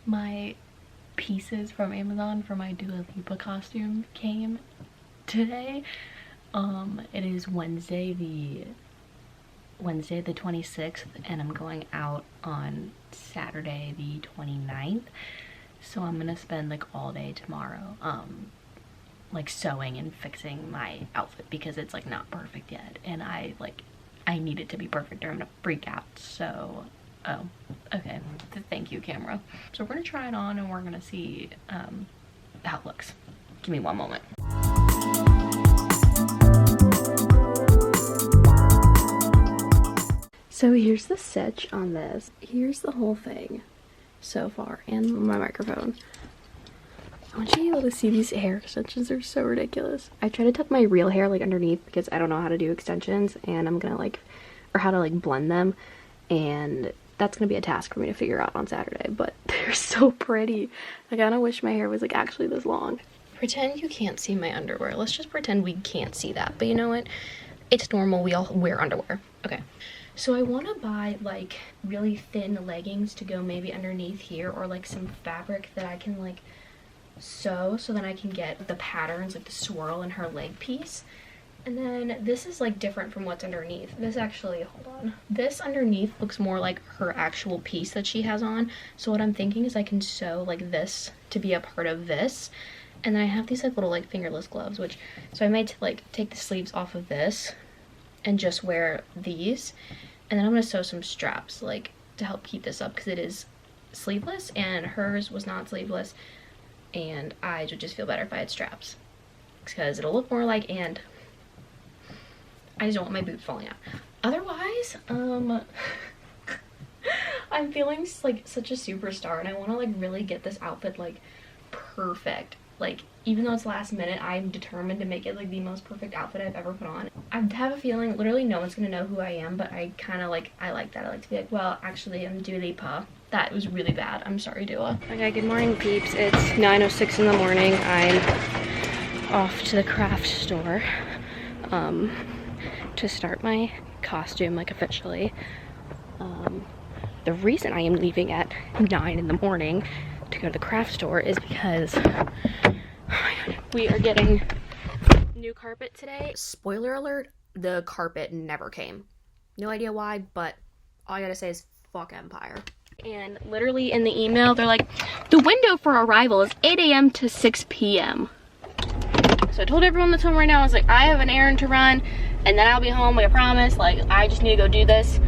My pieces from Amazon for my Dua Lipa costume came today. It is Wednesday the 26th, and I'm going out on Saturday the 29th. So I'm gonna spend like all day tomorrow like sewing and fixing my outfit because it's like not perfect yet, and I need it to be perfect or I'm gonna freak out. So oh, okay, thank you, camera. So we're gonna try it on and we're gonna see how it looks. Give me one moment. So here's the stitch on this. Here's the whole thing so far, and my microphone. I want you to be able to see these hair extensions. They're so ridiculous. I try to tuck my real hair like underneath because I don't know how to do extensions, and I'm gonna or how to blend them, and that's gonna be a task for me to figure out on Saturday, but they're so pretty. I kinda wish my hair was actually this long. Pretend you can't see my underwear. Let's just pretend we can't see that, but you know what? It's normal, we all wear underwear. Okay. So I want to buy really thin leggings to go maybe underneath here, or some fabric that I can sew so then I can get the patterns, the swirl in her leg piece. And then this is different from what's underneath. This actually, hold on. This underneath looks more like her actual piece that she has on. So what I'm thinking is I can sew this to be a part of this. And then I have these little fingerless gloves, so I might take the sleeves off of this and just wear these. And then I'm gonna sew some straps to help keep this up because it is sleeveless and hers was not sleeveless. And I would just feel better if I had straps because it'll look more and I just don't want my boot falling out. Otherwise, I'm feeling such a superstar, and I want to really get this outfit perfect. Even though it's last minute, I'm determined to make it the most perfect outfit I've ever put on. I have a feeling literally no one's gonna know who I am, but I kind of I like that. I like to be well, actually, I'm Dua Lipa. That was really bad. I'm sorry, Dua. Okay, good morning, peeps. It's 9:06 in the morning. I'm off to the craft store to start my costume officially. The reason I am leaving at 9 in the morning to go to the craft store is because we are getting new carpet today. Spoiler alert, the carpet never came. No idea why, but all I gotta say is fuck Empire. And literally in the email, they're like, the window for arrival is 8 a.m. to 6 p.m. So I told everyone that's home right now, I was like, I have an errand to run, and then I'll be home, I promise. I just need to go do this.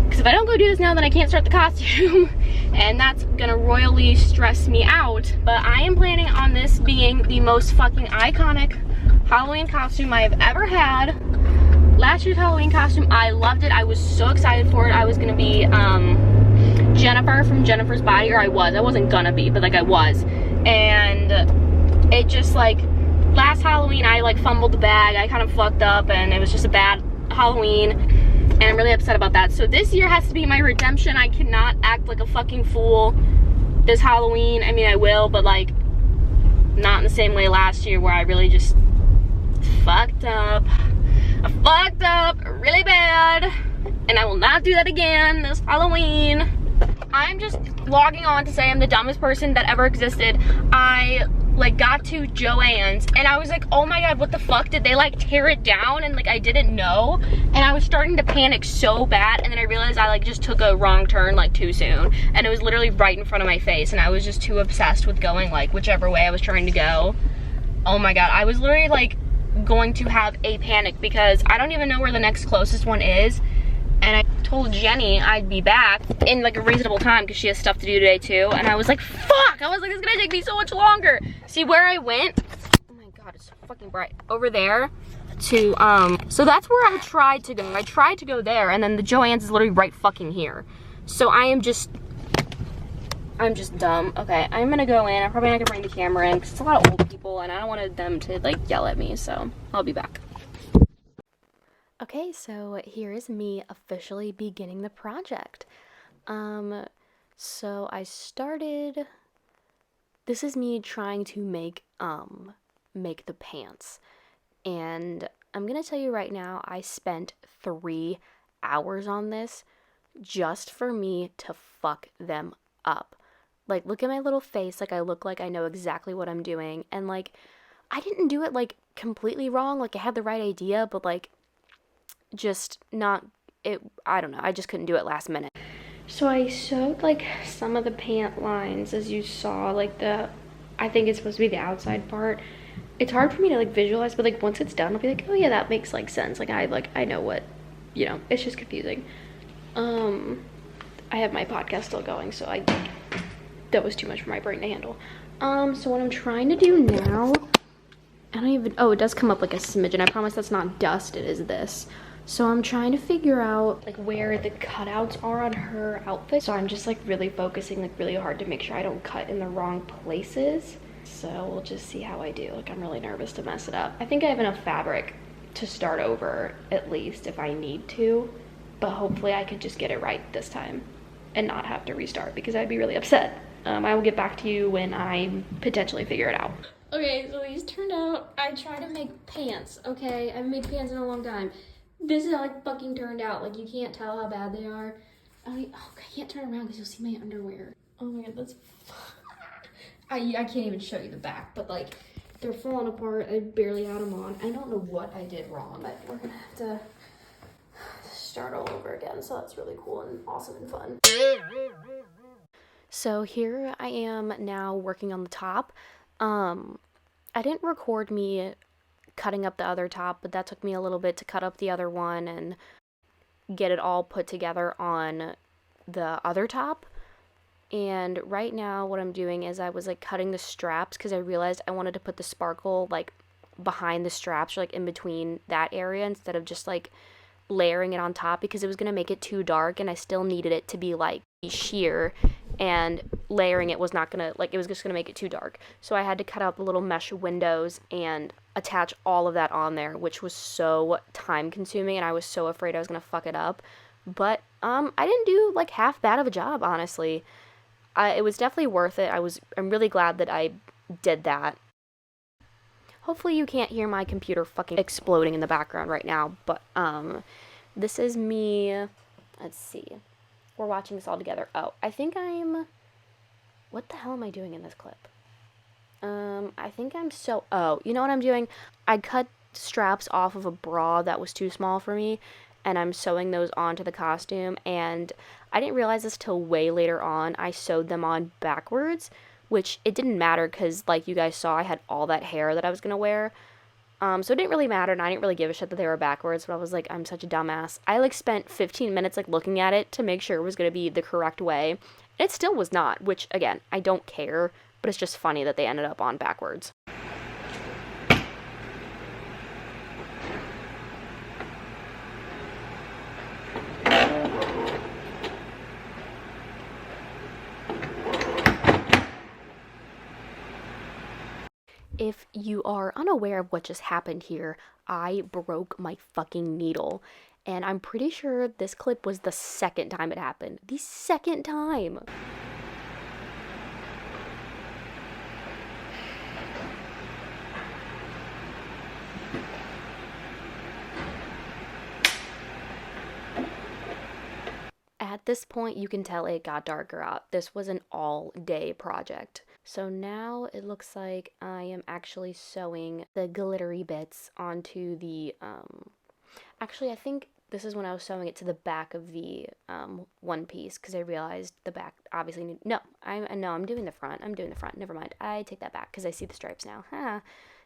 Because if I don't go do this now, then I can't start the costume. And that's gonna royally stress me out. But I am planning on this being the most fucking iconic Halloween costume I have ever had. Last year's Halloween costume, I loved it. I was so excited for it. I was gonna be Jennifer from Jennifer's Body, or I wasn't gonna be, but I was. And it just last Halloween I fumbled the bag. I kind of fucked up and it was just a bad Halloween. And I'm really upset about that. So this year has to be my redemption. I cannot act like a fucking fool this Halloween. I mean, I will, but not in the same way last year where I really just fucked up. I fucked up really bad. And I will not do that again this Halloween. I'm just logging on to say I'm the dumbest person that ever existed. I got to Joann's and I was like, oh my god, what the fuck, did they tear it down? And I didn't know, and I was starting to panic so bad, and then I realized I just took a wrong turn too soon, and it was literally right in front of my face, and I was just too obsessed with going whichever way I was trying to go. Oh my god, I was literally going to have a panic because I don't even know where the next closest one is. And I told Jenny I'd be back in a reasonable time because she has stuff to do today too. And I was like, fuck! I was like, it's gonna take me so much longer. See where I went? Oh my god, it's so fucking bright. Over there to, so that's where I tried to go. I tried to go there, and then the Joann's is literally right fucking here. So I'm just dumb. Okay, I'm gonna go in. I'm probably not gonna bring the camera in because it's a lot of old people and I don't want them to yell at me, so I'll be back. Okay, so here is me officially beginning the project. So I started, this is me trying to make the pants. And I'm gonna tell you right now, I spent 3 hours on this just for me to fuck them up. Like, look at my little face. Like, I look like I know exactly what I'm doing. And, like, I didn't do it, like, completely wrong. Like, I had the right idea, but, like, just not, I don't know. I just couldn't do it last minute. So I sewed, like, some of the pant lines, as you saw, like, I think it's supposed to be the outside part. It's hard for me to, like, visualize, but, like, once it's done, I'll be like, oh, yeah, that makes, like, sense. Like, I know what, it's just confusing. I have my podcast still going, so that was too much for my brain to handle. So what I'm trying to do now, I don't even, oh, it does come up like a smidgen. I promise that's not dust, it is this. So I'm trying to figure out like where the cutouts are on her outfit. So I'm just like really focusing like really hard to make sure I don't cut in the wrong places. So we'll just see how I do. Like, I'm really nervous to mess it up. I think I have enough fabric to start over at least if I need to, but hopefully I could just get it right this time and not have to restart because I'd be really upset. I will get back to you when I potentially figure it out. Okay, so these turned out. I tried to make pants, okay? I haven't made pants in a long time. This is how it fucking turned out. Like, you can't tell how bad they are. I can't turn around because you'll see my underwear. Oh my god, that's... I can't even show you the back, but like, they're falling apart. I barely had them on. I don't know what I did wrong, but we're gonna have to start all over again, so that's really cool and awesome and fun. So here I am now working on the top. I didn't record me cutting up the other top, but that took me a little bit to cut up the other one and get it all put together on the other top. And right now what I'm doing is I was like cutting the straps because I realized I wanted to put the sparkle like behind the straps or like in between that area instead of just like layering it on top because it was going to make it too dark and I still needed it to be like sheer, and layering it was not going to, like, it was just going to make it too dark. So I had to cut out the little mesh windows and attach all of that on there, which was so time consuming and I was so afraid I was going to fuck it up. But I didn't do like half bad of a job, honestly. It was definitely worth it. I'm really glad that I did that. Hopefully you can't hear my computer fucking exploding in the background right now, but this is me. Let's see. We're watching this all together. Oh, I think what the hell am I doing in this clip? I think oh, you know what I'm doing? I cut straps off of a bra that was too small for me, and I'm sewing those onto the costume, and I didn't realize this till way later on. I sewed them on backwards, which it didn't matter because, like you guys saw, I had all that hair that I was going to wear. So it didn't really matter, and I didn't really give a shit that they were backwards, but I was like, I'm such a dumbass. I, like, spent 15 minutes, like, looking at it to make sure it was going to be the correct way. And it still was not, which, again, I don't care, but it's just funny that they ended up on backwards. If you are unaware of what just happened here, I broke my fucking needle. And I'm pretty sure this clip was the second time it happened. The second time! At this point, you can tell it got darker out. This was an all-day project. So now it looks like I am actually sewing the glittery bits onto the, actually I think this is when I was sewing it to the back of the one piece because I realized the back obviously I'm doing the front. I'm doing the front. Never mind. I take that back because I see the stripes now. Ha.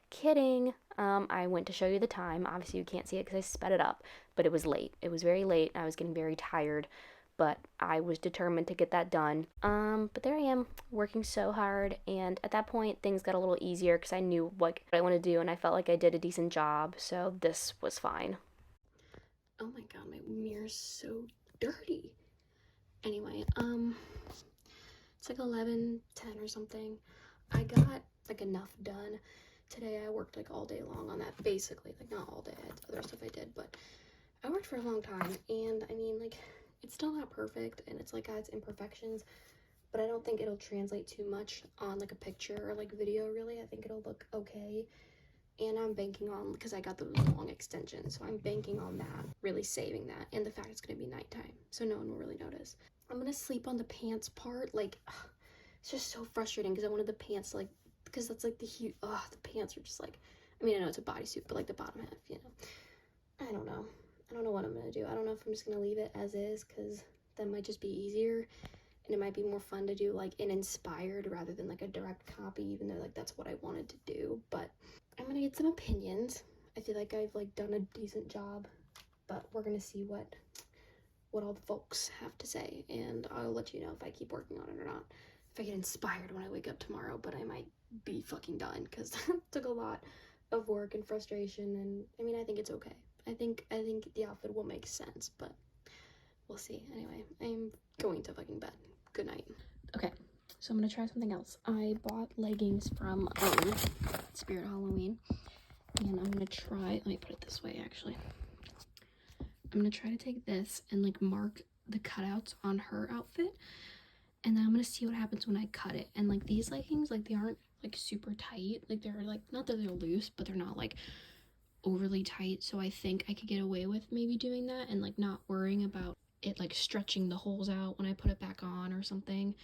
Kidding. I went to show you the time. Obviously you can't see it because I sped it up, but it was late. It was very late. I was getting very tired. But I was determined to get that done. But there I am, working so hard, and at that point, things got a little easier because I knew what I wanted to do, and I felt like I did a decent job, so this was fine. Oh my god, my mirror's so dirty. Anyway, it's like 11:10 or something. I got, like, enough done. Today I worked, like, all day long on that, basically. Like, not all day, I had other stuff I did, but I worked for a long time, and, I mean, like, it's still not perfect, and it's like got its imperfections, but I don't think it'll translate too much on like a picture or like video, really. I think it'll look okay, and I'm banking on, because I got those long extensions, so I'm banking on that, really saving that, and the fact it's going to be nighttime, so no one will really notice. I'm going to sleep on the pants part, like, It's just so frustrating because I wanted the pants to, like, because that's like the huge, the pants are just like, I mean, I know it's a bodysuit, but like the bottom half, you know. I don't know. I don't know what I'm gonna do. I don't know if I'm just gonna leave it as is, because that might just be easier, and it might be more fun to do like an inspired rather than like a direct copy, even though like that's what I wanted to do. But I'm gonna get some opinions. I feel like I've like done a decent job, but we're gonna see what all the folks have to say, and I'll let you know if I keep working on it or not. If I get inspired when I wake up tomorrow, but I might be fucking done because it took a lot of work and frustration, and I mean, I think it's okay. I think the outfit will make sense, but we'll see. Anyway, I'm going to fucking bed. Good night. Okay, so I'm gonna try something else. I bought leggings from Spirit Halloween, and I'm gonna try, let me put it this way actually. I'm gonna try to take this and like mark the cutouts on her outfit, and then I'm gonna see what happens when I cut it. And like these leggings, like they aren't like super tight, like they're like, not that they're loose, but they're not like overly tight, so I think I could get away with maybe doing that and like not worrying about it like stretching the holes out when I put it back on or something.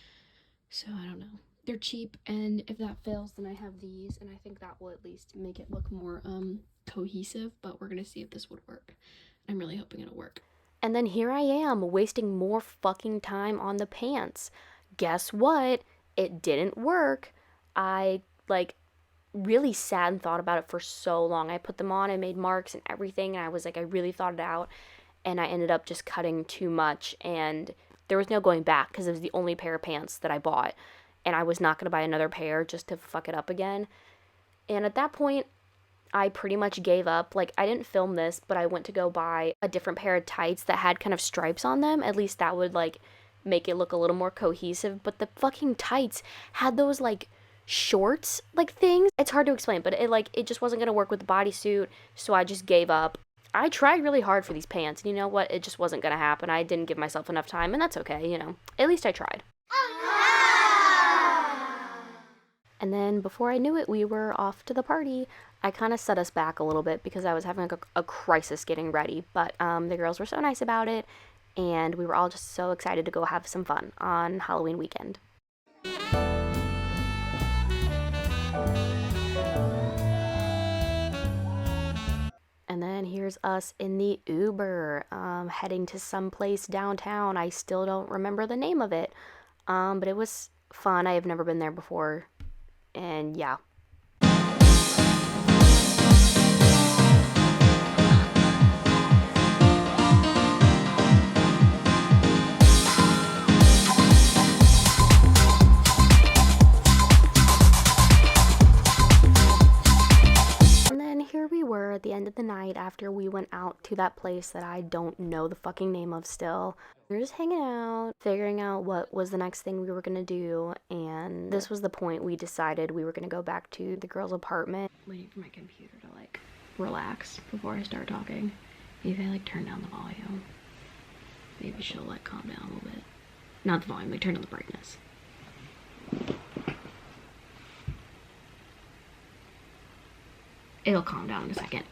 So I don't know, they're cheap, and if that fails then I have these, and I think that will at least make it look more cohesive, but we're gonna see if this would work. I'm really hoping it'll work. And then here I am wasting more fucking time on the pants. Guess what? It didn't work. I like really sat and thought about it for so long. I put them on, I made marks and everything, and I was like, I really thought it out, and I ended up just cutting too much, and there was no going back because it was the only pair of pants that I bought, and I was not going to buy another pair just to fuck it up again. And at that point, I pretty much gave up. Like, I didn't film this, but I went to go buy a different pair of tights that had kind of stripes on them. At least that would like make it look a little more cohesive, but the fucking tights had those like shorts like things. It's hard to explain, but it just wasn't gonna work with the bodysuit, so I just gave up. I tried really hard for these pants, and you know what? It just wasn't gonna happen. I didn't give myself enough time, and that's okay, you know. At least I tried. And then before I knew it, we were off to the party. I kind of set us back a little bit because I was having a crisis getting ready, but the girls were so nice about it, and we were all just so excited to go have some fun on Halloween weekend. And then here's us in the Uber, heading to some place downtown. I still don't remember the name of it, but it was fun. I have never been there before, and yeah. At the end of the night, after we went out to that place that I don't know the fucking name of still, we were just hanging out, figuring out what was the next thing we were gonna do, and this was the point we decided we were gonna go back to the girl's apartment. Waiting for my computer to like relax before I start talking. Maybe I like turn down the volume. Maybe she'll like calm down a little bit. Not the volume, like turn down the brightness. It'll calm down in a second.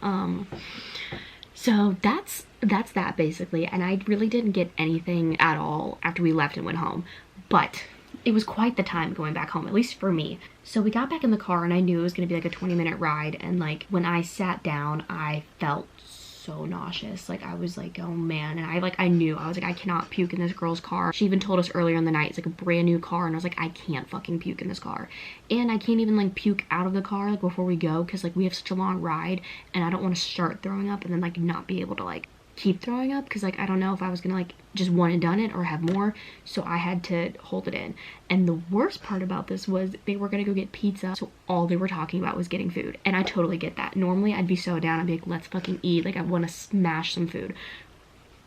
So that's that basically, and I really didn't get anything at all after we left and went home, but it was quite the time going back home, at least for me. So we got back in the car, and I knew it was gonna be like a 20-minute ride, and like when I sat down, I felt so nauseous. Like I was like, oh man. And I knew, I was like, I cannot puke in this girl's car. She even told us earlier in the night, it's like a brand new car, and I was like, I can't fucking puke in this car. And I can't even like puke out of the car like before we go, because like we have such a long ride, and I don't want to start throwing up and then like not be able to like keep throwing up, because like I don't know if I was gonna like just one and done it or have more, so I had to hold it in. And the worst part about this was they were gonna go get pizza, so all they were talking about was getting food, and I totally get that. Normally I'd be so down, I'd be like, let's fucking eat, like I want to smash some food.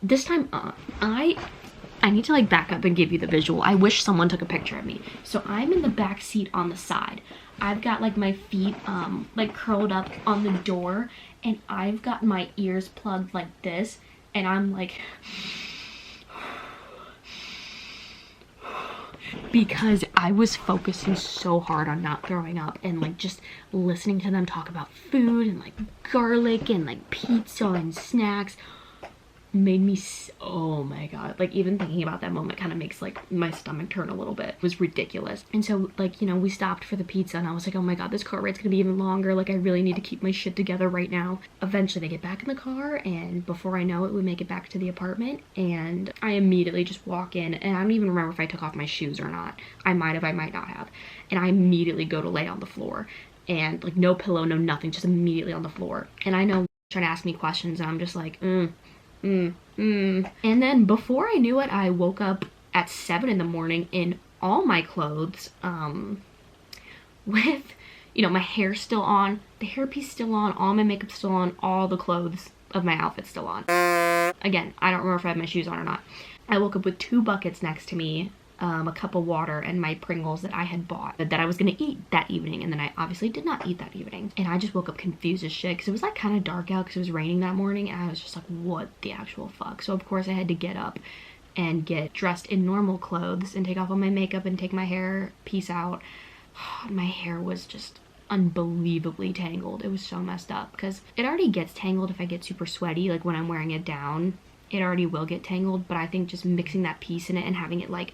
This time I need to like back up and give you the visual. I wish someone took a picture of me. So I'm in the back seat on the side. I've got like my feet like curled up on the door, and I've got my ears plugged like this, and I'm like, because I was focusing so hard on not throwing up, and like just listening to them talk about food and like garlic and like pizza and snacks. made me oh my god, like even thinking about that moment kind of makes like my stomach turn a little bit. It was ridiculous. And so like, you know, we stopped for the pizza and I was like, oh my god, this car ride's gonna be even longer, like I really need to keep my shit together right now. Eventually they get back in the car, and before I know it, we make it back to the apartment, and I immediately just walk in, and I don't even remember if I took off my shoes or not. I might have, I might not have. And I immediately go to lay on the floor, and like no pillow, no nothing, just immediately on the floor. And I know trying to ask me questions, and I'm just like, And then before I knew it, I woke up at 7 in the morning in all my clothes, with, you know, my hair still on, the hairpiece still on, all my makeup still on, all the clothes of my outfit still on. Again, I don't remember if I had my shoes on or not. I woke up with 2 buckets next to me, a cup of water, and my Pringles that I had bought that I was gonna eat that evening, and then I obviously did not eat that evening. And I just woke up confused as shit because it was like kind of dark out because it was raining that morning, and I was just like, what the actual fuck? So of course I had to get up and get dressed in normal clothes and take off all my makeup and take my hair piece out. My hair was just unbelievably tangled. It was so messed up because it already gets tangled if I get super sweaty, like when I'm wearing it down. It already will get tangled, but I think just mixing that piece in it and having it like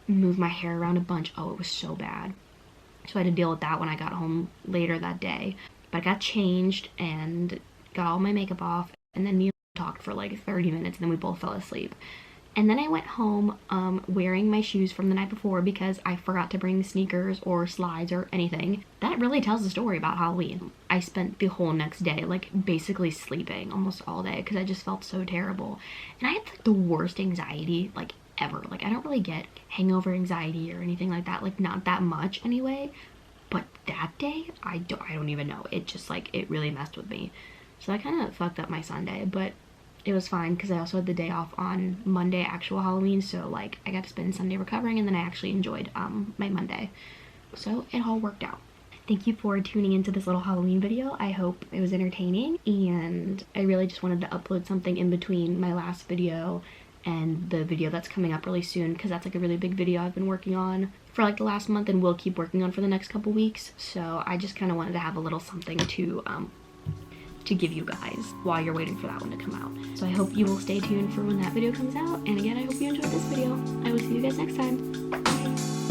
move my hair around a bunch, oh, it was so bad. So I had to deal with that when I got home later that day. But I got changed and got all my makeup off, and then me and talked for like 30 minutes, and then we both fell asleep. And then I went home wearing my shoes from the night before because I forgot to bring sneakers or slides or anything. That really tells the story about Halloween. I spent the whole next day like basically sleeping almost all day because I just felt so terrible. And I had like the worst anxiety like ever. Like I don't really get hangover anxiety or anything like that, like not that much anyway. But that day, I don't even know. It just like, it really messed with me. So that kind of fucked up my Sunday, but it was fine because I also had the day off on Monday, actual Halloween, so like I got to spend Sunday recovering, and then I actually enjoyed my Monday. So it all worked out. Thank you for tuning into this little Halloween video. I hope it was entertaining, and I really just wanted to upload something in between my last video and the video that's coming up really soon, because that's like a really big video I've been working on for like the last month and will keep working on for the next couple weeks. So I just kind of wanted to have a little something to give you guys while you're waiting for that one to come out. So I hope you will stay tuned for when that video comes out, and again, I hope you enjoyed this video. I will see you guys next time. Bye.